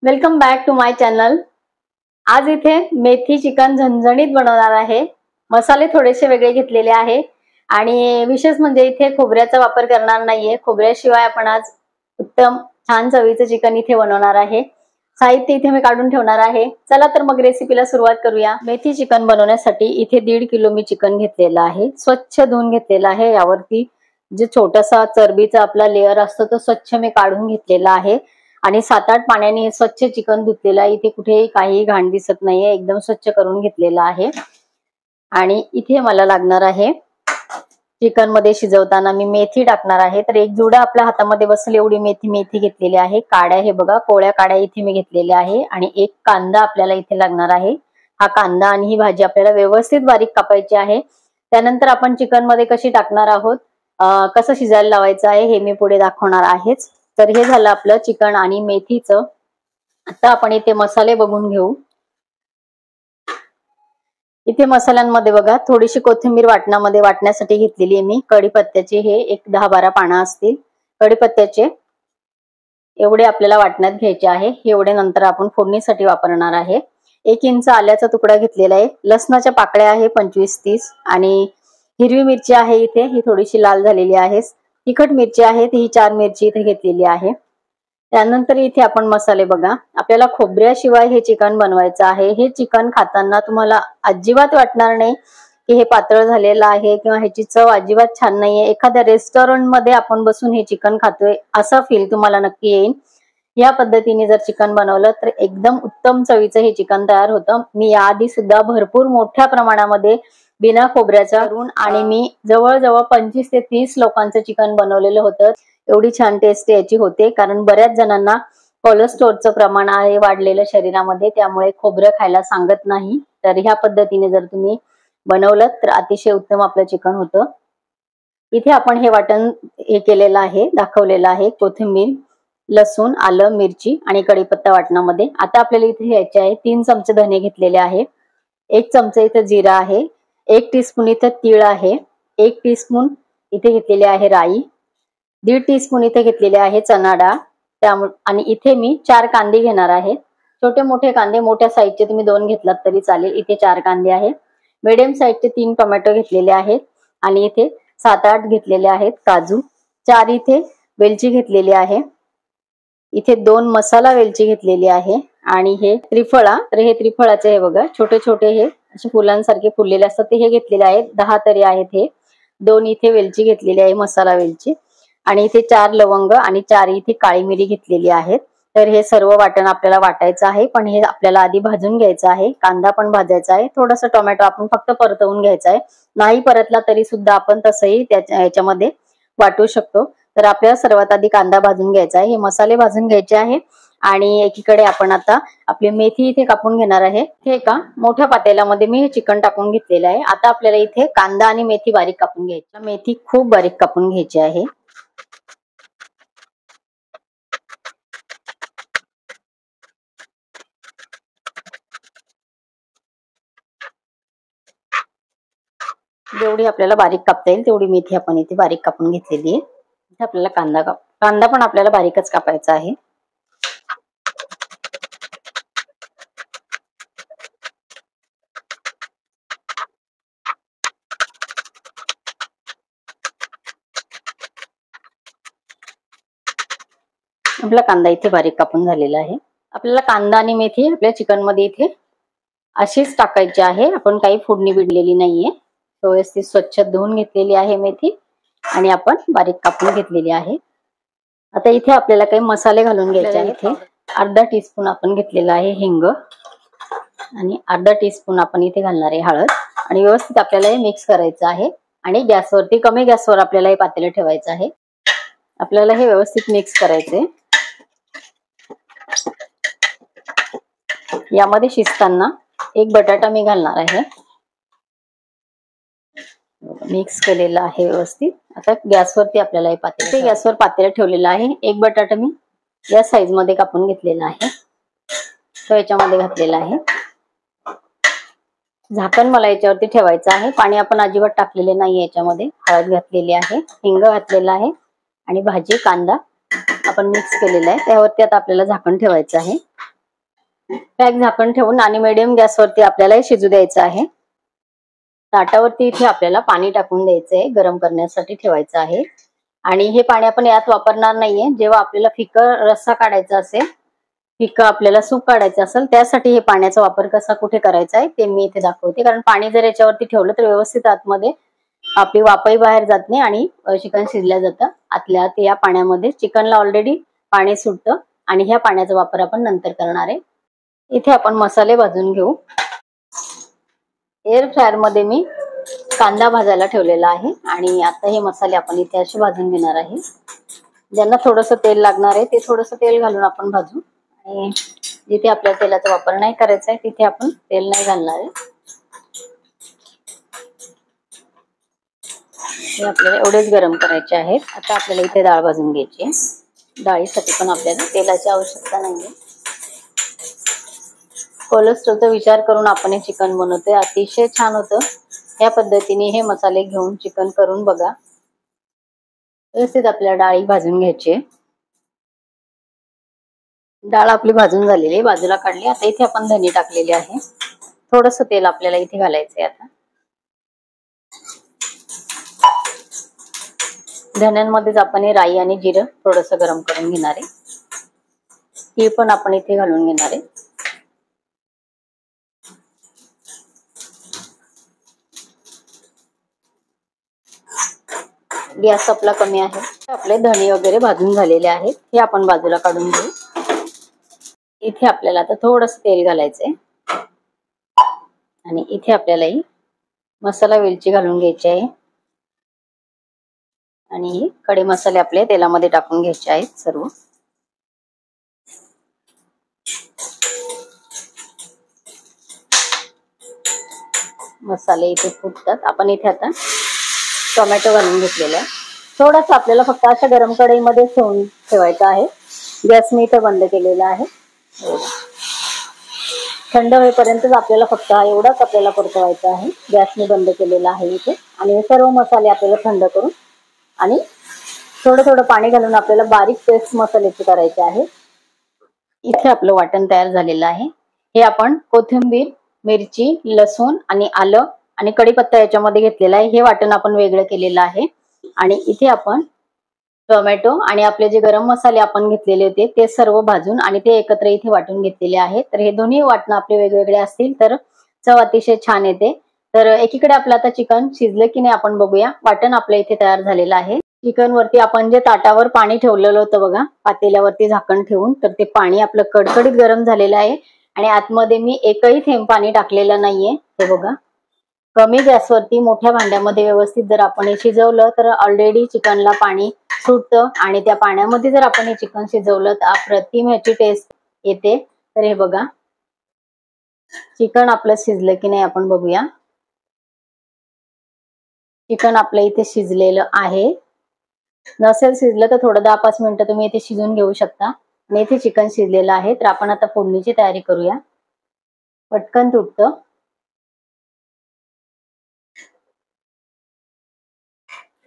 Welcome back to my channel. आज इथे मेथी chicken झणझणीत बनवणार आहे। मसाले थोडेसे वेगळे घेतलेले आहे आणि विशेष म्हणजे इथे खोबऱ्याचा वापर करणार नाहीये। खोबऱ्याशिवाय आपण आज उत्तम छान चवीचे चिकन इथे बनवणार आहे। साहित्य इथे मी काढून ठेवणार आहे। चला तर मग रेसिपीला सुरुवात करूया। मेथी चिकन बनवण्यासाठी इथे 1.5 किलो मी चिकन घेतलेलं आहे। स्वच्छ धुवून घेतलेलं आहे। यावरती जे छोटासा चरबीचा आपला लेयर असतो तो स्वच्छ मी काढून घेतलेला आहे आणि 7-8 पाण्याने स्वच्छ चिकन धुतलेलं आहे। इथे कुठेही काही घाण दिसत नाहीये, एकदम स्वच्छ करून घेतलेलं आहे। आणि इथे मला लागणार आहे चिकन मध्ये शिजवताना मी मेथी टाकणार आहे। तर एक जुडा आपल्या हातामध्ये बसेल एवढी मेथी घेतलेली आहे। काड्या हे बघा, कोळ्या काड्या इथे मी घेतलेल्या आहे आणि एक कांदा आपल्याला इथे लागणार आहे। हा कांदा आणि ही भाजी आपल्याला व्यवस्थित बारीक कापायची आहे। त्यानंतर आपण चिकन मध्ये कशी टाकणार आहोत, कसं शिजायला लावायचं आहे हे मी पुढे दाखवणार आहेच। तर हे झालं आपलं चिकन आणि मेथीचं। आता आपण इथे मसाले बघून घेऊ। इथे मसाल्यांमध्ये बघा थोडीशी कोथिंबीर वाटणामध्ये वाटण्यासाठी घेतलेली आहे मी। कढीपत्त्याचे हे एक 10-12 पानं असतील कढीपत्त्याचे, एवढे आपल्याला वाटण्यात घ्यायचे आहे। एवढे नंतर आपण फोडणीसाठी वापरणार आहे। 1 इंच आल्याचा तुकडा घेतलेला आहे। लसणाच्या पाकळ्या आहे 25-30 आणि हिरवी मिरची आहे इथे, ही थोडीशी लाल झालेली आहे। तिखट मिरची आहे ही 4 मिरची इथे घेतलेली आहे। त्यानंतर इथे आपण मसाले बघा, आपल्याला खोबऱ्याशिवाय हे चिकन बनवायचं आहे। हे चिकन खाताना तुम्हाला अजिबात वाटणार नाही की हे पातळ झालेलं आहे किंवा ह्याची चव अजिबात छान नाहीये। एखाद्या रेस्टॉरंट मध्ये आपण बसून हे चिकन खातोय असा फील तुम्हाला नक्की येईल। या पद्धतीने जर चिकन बनवलं तर एकदम उत्तम चवीचं हे चिकन तयार होतं। मी याआधी सुद्धा भरपूर मोठ्या प्रमाणामध्ये बिना खोबऱ्याचा करून आणि मी जवळजवळ 25 ते 30 लोकांचं चिकन बनवलेलं होतं। एवढी छान टेस्ट याची होते, कारण बऱ्याच जणांना कोलेस्ट्रॉलचं प्रमाण आहे वाढलेलं शरीरामध्ये, त्यामुळे खोबरं खायला सांगत नाही। तर ह्या पद्धतीने जर तुम्ही बनवलं तर अतिशय उत्तम आपलं चिकन होतं। इथे आपण हे वाटण हे केलेलं आहे, दाखवलेलं आहे। कोथिंबीर, लसूण, आलं, मिरची आणि कढीपत्ता वाटणामध्ये। आता आपल्याला इथे घ्यायचे आहे 3 चमचे धने घेतलेले आहे, 1 चमचा इथे जिरा आहे, 1 टीस्पून इथे तीळ आहे, 1 टीस्पून इथे घेतलेले आहे राई, 1.5 टीस्पून इथे घेतलेले आहे चना डाळ। त्यामुळे आणि इथे मी 4 कांदे घेणार आहे। छोटे मोठे कांदे, मोठ्या साईजचे तुम्ही 2 घेतलात तरी चालेल। इथे 4 कांदे आहेत। मीडियम साईजचे 3 टोमॅटो घेतलेले आहेत आणि इथे 7-8 घेतलेले आहेत काजू, 4 इथे वेलची घेतलेली आहे। इथे 2 मसाला वेलची घेतलेली आहे आणि हे त्रिफळा, तर हे त्रिफळाचे हे बघा छोटे छोटे हे असे फुलांसारखे फुललेले असतात ते हे घेतलेले आहेत, 10 तरी आहेत हे। 2 इथे वेलची घेतलेली आहे, मसाला वेलची, आणि इथे 4 लवंग आणि 4 इथे काळी मिरी घेतलेली आहेत। तर हे सर्व वाटण आपल्याला वाटायचं आहे, पण हे आपल्याला आधी भाजून घ्यायचं आहे। कांदा पण भाजायचा आहे, थोडंसं टोमॅटो आपण फक्त परतवून घ्यायचा आहे। नाही परतला तरी सुद्धा आपण तसंही याच्यामध्ये वाटू शकतो। तर आपल्याला सर्वात आधी कांदा भाजून घ्यायचा आहे, हे मसाले भाजून घ्यायचे आहे आणि एकीकडे आपण आता आपली मेथी इथे कापून घेणार आहे। हे एका मोठ्या पातेल्यामध्ये मी हे चिकन टाकून घेतलेलं आहे। आता आपल्याला इथे कांदा आणि मेथी बारीक कापून घ्यायची, मेथी खूप बारीक कापून घ्यायची आहे। जेवढी आपल्याला बारीक कापता येईल तेवढी मेथी आपण इथे बारीक कापून घेतलेली आहे। इथे आपल्याला कांदा पण आपल्याला बारीकच कापायचा आहे। आपला कांदा इथे बारीक कापून झालेला आहे। आपल्याला कांदा आणि मेथी आपल्या चिकन मध्ये इथे अशीच टाकायची आहे, आपण काही फोडणी बिडलेली नाहीये। व्यवस्थित स्वच्छ धुवून घेतलेली आहे मेथी आणि आपण बारीक कापून घेतलेली आहे। आता इथे आपल्याला काही मसाले घालून घ्यायचे आहेत। इथे अर्धा टीस्पून आपण घेतलेला आहे हिंग आणि अर्धा टीस्पून आपण इथे घालणार आहे हळद आणि व्यवस्थित आपल्याला हे मिक्स करायचं आहे आणि गॅसवरती कमी गॅसवर आपल्याला हे पातेलं ठेवायचं आहे। आपल्याला हे व्यवस्थित मिक्स करायचंय। यामध्ये शिजताना 1 बटाटा मी घालणार आहे, मिक्स केलेलं आहे व्यवस्थित। आता गॅसवरती आपल्याला हे पातेलं, गॅसवर पातेलं ठेवलेलं आहे। 1 बटाटा मी या साईज मध्ये कापून घेतलेला आहे, तो याच्यामध्ये घातलेला आहे। झाकण मला याच्यावरती ठेवायचं आहे। पाणी आपण अजिबात टाकलेले नाही याच्यामध्ये। हळद घातलेली आहे, हिंग घातलेला आहे आणि भाजी कांदा आपण मिक्स केलेला आहे, त्यावरती आता आपल्याला झाकण ठेवायचं आहे। पॅक झाकण ठेवून आणि मिडियम गॅसवरती आपल्याला हे शिजू द्यायचं आहे. ताटावरती इथे आपल्याला पाणी टाकून द्यायचंय, गरम करण्यासाठी ठेवायचं आहे. आणि हे पाणी आपण यात वापरणार नाहीये. जेव्हा आपल्याला फिकं रस्सा काढायचा असेल, फिकं आपल्याला सूप काढायचं असेल, त्यासाठी हे पाण्याचा वापर कसा कुठे करायचा आहे ते मी इथे दाखवते. कारण पाणी जर याच्यावरती ठेवलं तर व्यवस्थित आतमध्ये आपली वाफही बाहेर जात नाही आणि चिकन शिजल्या जातं आतल्या आत या पाण्यामध्ये. चिकनला ऑलरेडी पाणी सुटतं आणि ह्या पाण्याचा वापर आपण नंतर करणार आहे. इथे आपण मसाले भाजून घेऊ. एअर फ्रायर मध्ये मी कांदा भाजायला ठेवलेला आहे आणि आता हे मसाले आपण इथे असे भाजून घेणार आहे. ज्यांना थोडंसं तेल लागणार आहे ते थोडंसं तेल घालून आपण भाजू. आणि जिथे आपल्याला तेलाचा वापर नाही करायचा आहे तिथे आपण तेल नाही घालणार आहे. हे आपल्याला एवढेच गरम करायचे आहेत. आता आपल्याला इथे डाळ भाजून घ्यायची आहे. डाळीसाठी पण आपल्याला तेलाची आवश्यकता नाहीये. कोलेस्ट्रॉलचा विचार करून आपण हे चिकन बनवतोय. अतिशय छान होतं. या पद्धतीने हे मसाले घेऊन चिकन करून बघा. व्यवस्थित आपल्याला डाळी भाजून घ्यायची. डाळ आपली भाजून झालेली आहे, बाजूला काढली. आता इथे आपण धने टाकलेले आहे. थोडंसं तेल आपल्याला इथे घालायचंय. आता धन्यांमध्येच आपण हे राई आणि जिरं थोडंसं गरम करून घेणार आहे. हे पण आपण इथे घालून घेणार आहे. गॅस आपला कमी आहे. आपले धणे वगैरे भाजून झालेले आहेत. हे आपण बाजूला काढून घेऊ. इथे आपल्याला आता थोडंसं तेल घालायचंय आणि इथे आपल्याला मसाला वेलची घालून घ्यायची आहे आणि खडे मसाले आपले तेलामध्ये टाकून घ्यायचे आहेत सर्व. मसाले इथे फुटतात. आपण इथे आता टोमॅटो घालून घेतलेला आहे. थोडंसं आपल्याला फक्त अशा गरम कढईमध्ये ठेवायचं आहे. गॅस मी इथे बंद केलेला आहे. थंड होईपर्यंतच आपल्याला फक्त एवढाच आपल्याला परतवायचा आहे. गॅस मी बंद केलेला आहे इथे. आणि हे सर्व मसाले आपल्याला थंड करून आणि थोडं थोडं पाणी घालून आपल्याला बारीक पेस्ट मसाल्याची करायची आहे. इथे आपलं वाटण तयार झालेलं आहे. हे आपण कोथिंबीर, मिरची, लसूण आणि आलं आणि कढीपत्ता याच्यामध्ये घेतलेला आहे. हे वाटण आपण वेगळं केलेलं आहे. आणि इथे आपण टोमॅटो आणि आपले जे गरम मसाले आपण घेतलेले होते ते सर्व भाजून आणि ते एकत्र इथे वाटून घेतलेले आहेत. तर हे दोन्ही वाटणं आपले वेगवेगळे असतील तर चव अतिशय छान येते. तर एकीकडे आपलं आता चिकन शिजलं की नाही आपण बघूया. वाटण आपल्या इथे तयार झालेलं आहे. चिकन वरती आपण जे ताटावर पाणी ठेवलेलं होतं बघा, पातेल्यावरती झाकण ठेवून, तर ते पाणी आपलं कडकडीत गरम झालेलं आहे आणि आतमध्ये मी एकही थेंब पाणी टाकलेलं नाहीये. हे बघा, कमी गॅसवरती मोठ्या भांड्यामध्ये व्यवस्थित जर आपण हे शिजवलं तर ऑलरेडी चिकनला पाणी सुटतं आणि त्या पाण्यामध्ये जर आपण हे चिकन शिजवलं तर अप्रतिम ह्याची टेस्ट येते. तर हे बघा, चिकन आपलं शिजलं की नाही आपण बघूया. चिकन आपलं इथे शिजलेलं आहे. नसेल शिजलं तर थोडं 10-5 मिनिटं तुम्ही इथे शिजून घेऊ शकता. आणि इथे चिकन शिजलेलं आहे. तर आपण आता फोडणीची तयारी करूया. पटकन तुटतं.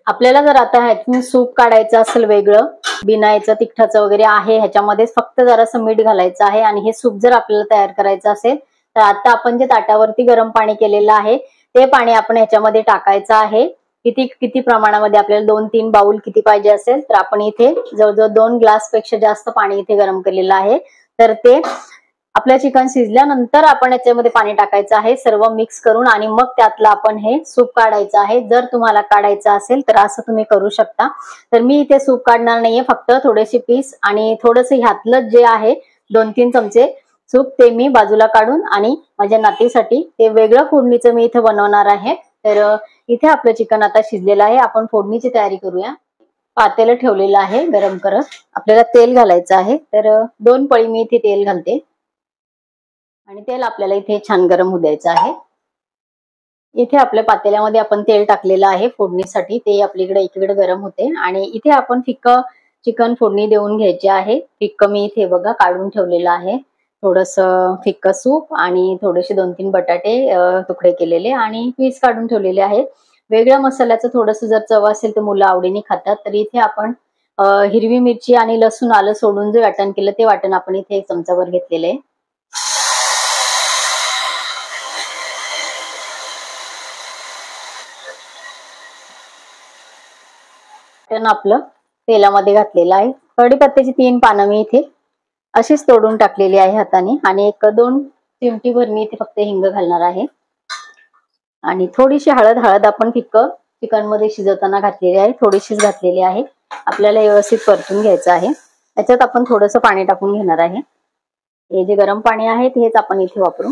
आपल्याला जर आता ह्यातून सूप काढायचं असेल वेगळं, बिनायचं तिखटाचं वगैरे आहे, ह्याच्यामध्ये फक्त जरासं मीठ घालायचं आहे. आणि हे सूप जर आपल्याला तयार करायचं असेल तर आता आपण जे ताटावरती गरम पाणी केलेलं आहे ते पाणी आपण ह्याच्यामध्ये टाकायचं आहे. किती प्रमाणामध्ये आपल्याला 2-3 बाउल किती पाहिजे असेल तर आपण इथे जवळजवळ 2 ग्लास पेक्षा जास्त पाणी इथे गरम केलेलं आहे. तर ते आपलं चिकन शिजल्यानंतर आपण याच्यामध्ये पाणी टाकायचं आहे सर्व मिक्स करून आणि मग त्यातलं आपण हे सूप काढायचं आहे. जर तुम्हाला काढायचं असेल तर असं तुम्ही करू शकता. तर मी इथे सूप काढणार नाहीये, फक्त थोडेसे पीस आणि थोडंसं ह्यातलं जे आहे 2-3 चमचे सूप ते मी बाजूला काढून आणि माझ्या नातीसाठी ते वेगळं फोडणीचं मी इथे बनवणार आहे. तर इथे आपलं चिकन आता शिजलेलं आहे. आपण फोडणीची तयारी करूया. पातेलं ठेवलेलं आहे गरम करत. आपल्याला तेल घालायचं आहे. तर 2 पळी मी इथे तेल घालते आणि तेल आपल्याला इथे छान गरम होऊ द्यायचं आहे. इथे आपल्या पातेल्यामध्ये आपण तेल टाकलेलं आहे फोडणीसाठी. ते आपल्याकडे एकीकडे गरम होते आणि इथे आपण फिक्कं चिकन फोडणी देऊन घ्यायचे आहे. फिक्कं मी इथे बघा काढून ठेवलेलं आहे. थोडंसं फिक्कं सूप आणि थोडेसे 2-3 बटाटे तुकडे केलेले आणि पीस काढून ठेवलेले आहेत. वेगळ्या मसाल्याचं थोडंसं जर चव असेल तर मुलं आवडीने खातात. तर इथे आपण हिरवी मिरची आणि लसूण आलं सोडून जे वाटण केलं ते वाटण आपण इथे 1 चमचाभर घेतलेलं आहे. वाटण आपलं तेलामध्ये घातलेलं आहे। कढीपत्त्याची 3 पानं मी इथे अशीच तोडून टाकलेली आहे हाताने आणि 1-2 चिमटीभर मी इथे फक्त हिंग घालणार आहे आणि थोडीशी हळद आपण फिक्क चिकन मध्ये शिजवताना घातलेली आहे, थोडीशीच घातलेली आहे। आपल्याला व्यवस्थित परतून घ्यायचं आहे। त्याच्यात आपण थोडंसं पाणी टाकून घेणार आहे। हे जे गरम पाणी आहे तेच आपण इथे वापरू।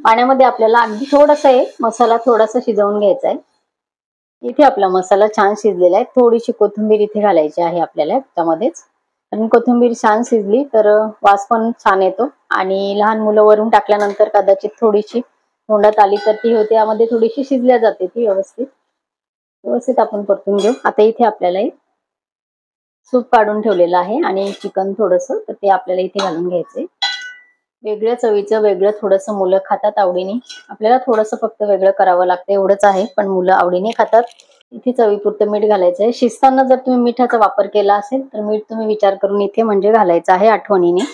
पाण्यामध्ये आपल्याला अगदी थोडासा मसाला थोडासा शिजवून घ्यायचा आहे। इथे आपला मसाला छान शिजलेला आहे। थोडीशी कोथिंबीर इथे घालायची आहे आपल्याला त्यामध्येच, आणि कोथिंबीर छान शिजली तर वास पण छान येतो आणि लहान मुलं वरून टाकल्यानंतर कदाचित थोडीशी तोंडात आली तर ती होते, यामध्ये थोडीशी शिजल्या जाते ती व्यवस्थित आपण परतून घेऊ। आता इथे आपल्याला सूप काढून ठेवलेलं आहे आणि चिकन थोडंसं तर ते आपल्याला इथे घालून घ्यायचंय। वेगळ्या चवीचं वेगळं थोडंसं मुलं खातात आवडीने। आपल्याला थोडंसं फक्त वेगळं करावं लागतं एवढंच आहे, पण मुलं आवडीने खातात। इथे चवीपुरतं मीठ घालायचं आहे। शिजताना जर तुम्ही मिठाचा वापर केला असेल तर मीठ तुम्ही विचार करून इथे म्हणजे घालायचं आहे आठवणीने।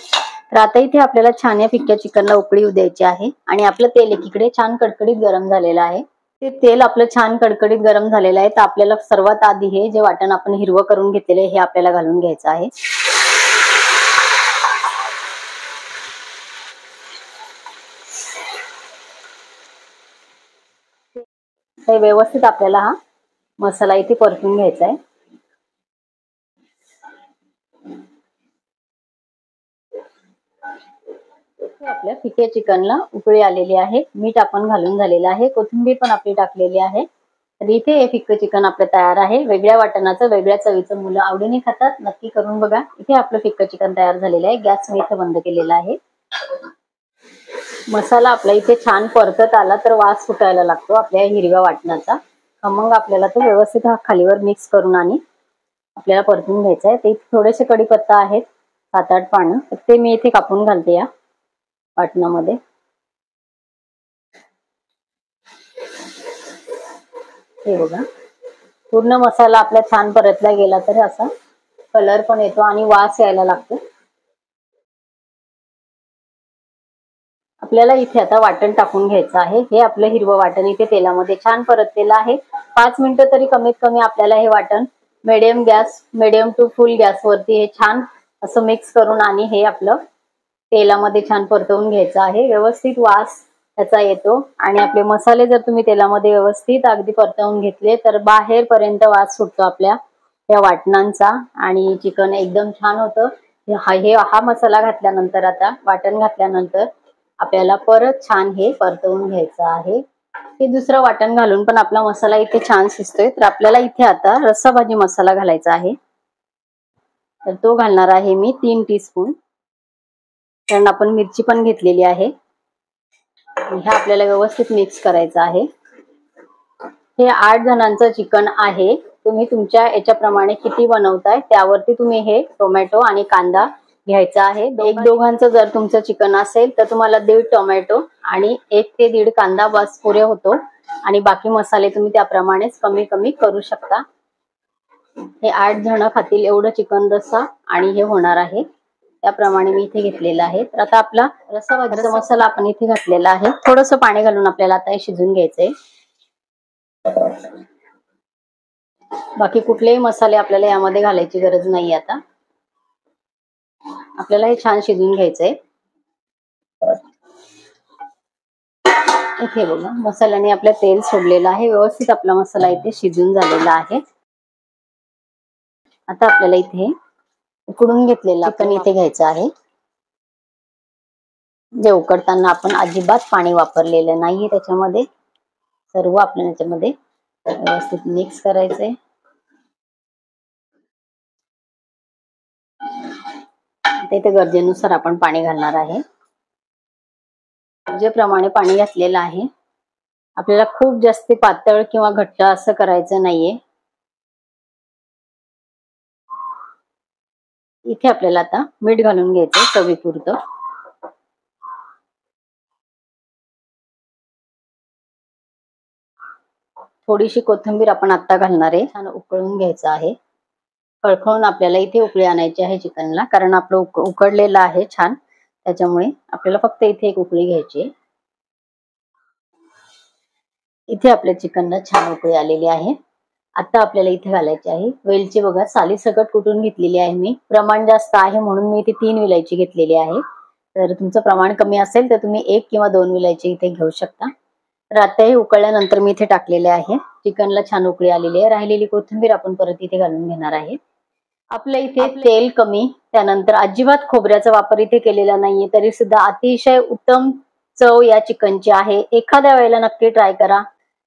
तर आता इथे आपल्याला छान या फिक्क्या चिकनला उकळी येऊ द्यायची आहे आणि आपलं तेल एकीकडे छान कडकडीत गरम झालेलं आहे। ते तेल आपलं छान कडकडीत गरम झालेलं आहे, तर आपल्याला सर्वात आधी हे जे वाटण आपण हिरवं करून घेतलेलं आहे हे आपल्याला घालून घ्यायचं आहे। हे व्यवस्थित आपल्याला हा मसाला इथे परतून घ्यायचा आहे। आपल्या फिक्या चिकनला उकळी आलेली आहे, मीठ आपण घालून झालेलं आहे, कोथिंबीर पण आपली टाकलेली आहे। तर इथे हे फिक्क चिकन आपलं तयार आहे। वेगळ्या वाटणाचं वेगळ्या चवीचं मुलं आवडीने खातात, नक्की करून बघा। इथे आपलं फिक्क चिकन तयार झालेलं आहे। गॅस मी इथे बंद केलेला आहे। मसाला आपला इथे छान परतत आला तर वास सुटायला लागतो आपल्या हिरव्या वाटणाचा, मग आपल्याला तो व्यवस्थित खालीवर मिक्स करून आणि आपल्याला परतून घ्यायचा आहे। ते थोडेसे कढीपत्ता आहेत 7-8 पानं, तर ते मी इथे कापून घालते या वाटणामध्ये। हे बघा पूर्ण मसाला आपला छान परतला गेला तर असा कलर पण येतो आणि वास यायला लागतो। आपल्याला इथे आता वाटण टाकून घ्यायचं आहे। हे आपलं हिरवं वाटण इथे तेलामध्ये छान परतलेलं आहे। 5 मिनिटं तरी कमीत कमी आपल्याला हे वाटण मीडियम टू फुल गॅस वरती हे छान असं मिक्स करून आणि हे आपलं तेलामध्ये छान परतवून घ्यायचं आहे। व्यवस्थित वास त्याचा येतो आणि आपले मसाले जर तुम्ही तेलामध्ये व्यवस्थित अगदी परतवून घेतले तर बाहेर पर्यंत वास सुटतो आपल्या या वाटणांचा आणि चिकन एकदम छान होतं। हा मसाला घातल्यानंतर आता वाटण घातल्यानंतर आपल्याला परत छान हे परतवून घ्यायचं आहे। हे दुसरं वाटण घालून पण आपला मसाला इथे छान शिजतोय, तर आपल्याला इथे आता रस्सा भाजी मसाला घालायचा आहे। तर तो घालणार आहे मी 3 टीस्पून, कारण आपण मिरची पण घेतलेली आहे। हे आपल्याला व्यवस्थित मिक्स करायचं आहे। हे 8 जणांचं चिकन आहे, तुम्ही तुमच्या याच्याप्रमाणे किती बनवताय त्यावरती तुम्ही हे टोमॅटो आणि कांदा घ्यायचा आहे। 1-2 जर तुमचं चिकन असेल तर तुम्हाला 1.5 टोमॅटो आणि 1 ते 1.5 कांदा बस पुरे होतो आणि बाकी मसाले तुम्ही त्याप्रमाणेच कमी कमी करू शकता। हे 8 जण खातील एवढं चिकन रस्सा आणि हे होणार आहे, त्याप्रमाणे मी इथे घेतलेला आहे। तर आता आपला रस्सा भाजीचा मसाला आपण इथे घातलेला आहे। थोडंसं पाणी घालून आपल्याला आता हे शिजून घ्यायचंय। बाकी कुठलेही मसाले आपल्याला यामध्ये घालायची गरज नाही। आता आपल्याला हे छान शिजून घ्यायचंय। इथे बघा मसाल्याने आपलं तेल सोडलेलं आहे, व्यवस्थित आपला मसाला इथे शिजून झालेला आहे। आता आपल्याला इथे उकडून घेतलेला चिकन इथे घ्यायचं आहे। जे उकडताना आपण अजिबात पाणी वापरलेलं नाहीये, त्याच्यामध्ये सर्व आपल्याला याच्यामध्ये व्यवस्थित मिक्स करायचंय। इथे गरजेनुसार आपण पाणी घालणार आहे। जे प्रमाणे पाणी घातलेलं आहे, आपल्याला खूप जास्त पातळ किंवा घट्ट असं करायचं नाहीये। इथे आपल्याला आता मीठ घालून घ्यायचं चवीपुरतं। थोडीशी कोथिंबीर आपण आता घालणार आहे। छान उकळून घ्यायचं आहे, खळखळून आपल्याला इथे उकळी आणायची आहे चिकनला, कारण आपलं उकडलेलं आहे छान, त्याच्यामुळे आपल्याला फक्त इथे एक उकळी घ्यायची आहे। इथे आपल्या चिकनला छान उकळी आलेली आहे। आता आपल्याला इथे घालायची आहे वेलची बघा, साली सकट कुटून घेतलेली आहे मी. प्रमाण जास्त आहे म्हणून मी इथे 3 विलायची घेतलेली आहे. तर तुमचं प्रमाण कमी असेल तर तुम्ही 1 किंवा 2 विलायची इथे घेऊ शकता. तर आता हे उकळल्यानंतर मी इथे टाकलेले आहे. चिकनला छान उकळी आलेली आहे. राहिलेली कोथिंबीर आपण परत इथे घालून घेणार आहे. आपल्या इथे तेल कमी, त्यानंतर अजिबात खोबऱ्याचा वापर इथे केलेला नाहीये, तरी सुद्धा अतिशय उत्तम चव या चिकनची आहे. एखाद्या वेळेला नक्की ट्राय करा.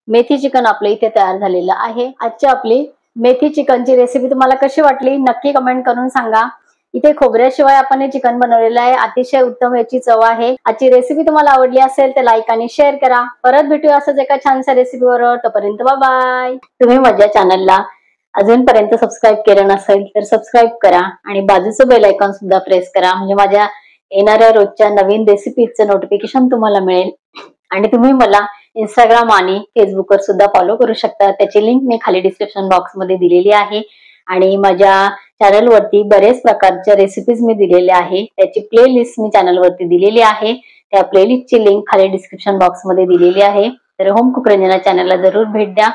मेथी चिकन आपल्या इथे तयार झालेलं आहे. आजची आपली मेथी चिकनची रेसिपी तुम्हाला कशी वाटली नक्की कमेंट करून सांगा. इथे खोबऱ्याशिवाय आपण हे चिकन बनवलेलं आहे. अतिशय उत्तम याची चव आहे. आजची रेसिपी तुम्हाला आवडली असेल तर लाईक आणि शेअर करा. परत भेटूया असंच एका छानशा रेसिपीवर. तोपर्यंत बाय बाय. तुम्ही माझ्या चॅनलला अजूनपर्यंत सबस्क्राईब केलं नसेल तर सबस्क्राईब करा आणि बाजूचं बेल आयकॉन सुद्धा प्रेस करा, म्हणजे माझ्या येणाऱ्या रोजच्या नवीन रेसिपीचं नोटिफिकेशन तुम्हाला मिळेल. आणि तुम्ही मला इंस्टाग्राम आणि फेसबुकवर सुद्धा फॉलो करू शकता. त्याची लिंक मी खाली डिस्क्रिप्शन बॉक्स मध्ये दिलेली आहे. आणि माझ्या चॅनलवरती बरेच प्रकारच्या रेसिपीज मी दिलेल्या आहे. त्याची प्लेलिस्ट मी चॅनलवरती दिलेली आहे. त्या प्लेलिस्टची लिंक खाली डिस्क्रिप्शन बॉक्स मध्ये दिलेली आहे. तर होम कुक रंजना चॅनलला जरूर भेट द्या.